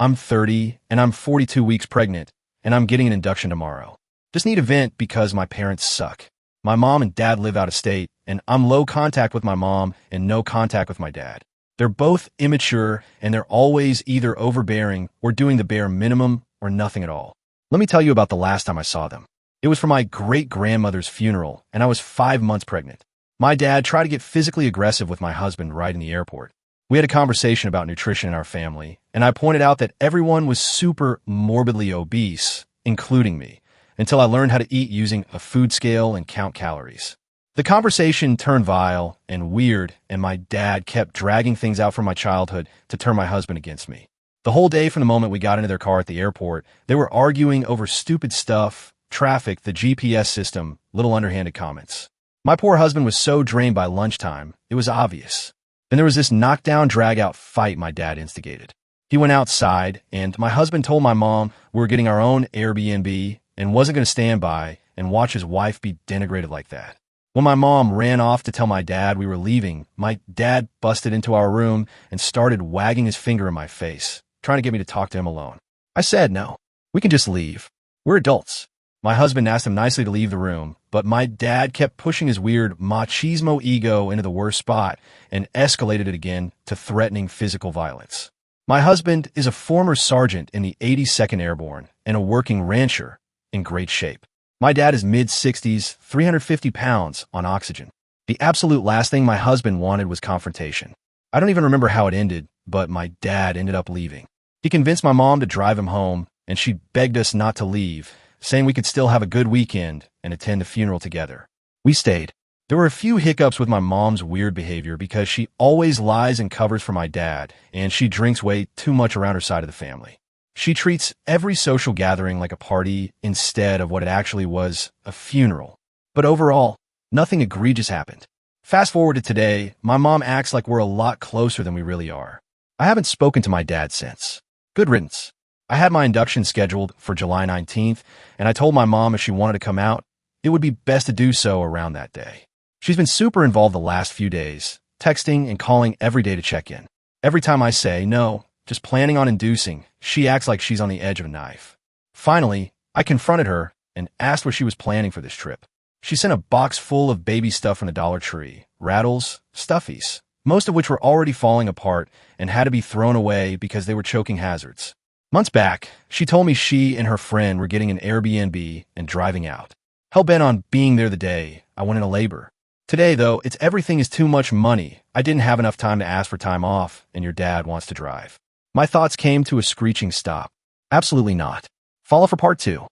I'm 30 and I'm 42 weeks pregnant, and I'm getting an induction tomorrow. Just need a vent because my parents suck. My mom and dad live out of state, and I'm low contact with my mom and no contact with my dad. They're both immature, and they're always either overbearing or doing the bare minimum or nothing at all. Let me tell you about the last time I saw them. It was for my great-grandmother's funeral, and I was 5 months pregnant. My dad tried to get physically aggressive with my husband right in the airport. We had a conversation about nutrition in our family, and I pointed out that everyone was super morbidly obese, including me, until I learned how to eat using a food scale and count calories. The conversation turned vile and weird, and my dad kept dragging things out from my childhood to turn my husband against me. The whole day from the moment we got into their car at the airport, they were arguing over stupid stuff, traffic, the GPS system, little underhanded comments. My poor husband was so drained by lunchtime, it was obvious. Then there was this knockdown, drag-out fight my dad instigated. He went outside, and my husband told my mom we were getting our own Airbnb and wasn't going to stand by and watch his wife be denigrated like that. When my mom ran off to tell my dad we were leaving, my dad busted into our room and started wagging his finger in my face, trying to get me to talk to him alone. I said, no, we can just leave. We're adults. My husband asked him nicely to leave the room, but my dad kept pushing his weird machismo ego into the worst spot and escalated it again to threatening physical violence. My husband is a former sergeant in the 82nd Airborne and a working rancher in great shape. My dad is mid-60s, 350 pounds on oxygen. The absolute last thing my husband wanted was confrontation. I don't even remember how it ended, but my dad ended up leaving. He convinced my mom to drive him home, and she begged us not to leave, saying we could still have a good weekend and attend the funeral together. We stayed. There were a few hiccups with my mom's weird behavior because she always lies and covers for my dad, and she drinks way too much around her side of the family. She treats every social gathering like a party instead of what it actually was, a funeral. But overall, nothing egregious happened. Fast forward to today, my mom acts like we're a lot closer than we really are. I haven't spoken to my dad since. Good riddance. I had my induction scheduled for July 19th, and I told my mom if she wanted to come out, it would be best to do so around that day. She's been super involved the last few days, texting and calling every day to check in. Every time I say, no, just planning on inducing, she acts like she's on the edge of a knife. Finally, I confronted her and asked what she was planning for this trip. She sent a box full of baby stuff from the Dollar Tree, rattles, stuffies, most of which were already falling apart and had to be thrown away because they were choking hazards. Months back, she told me she and her friend were getting an Airbnb and driving out. Hell-bent on being there the day I went into labor. Today, though, it's everything is too much money. I didn't have enough time to ask for time off, and your dad wants to drive. My thoughts came to a screeching stop. Absolutely not. Follow for part 2.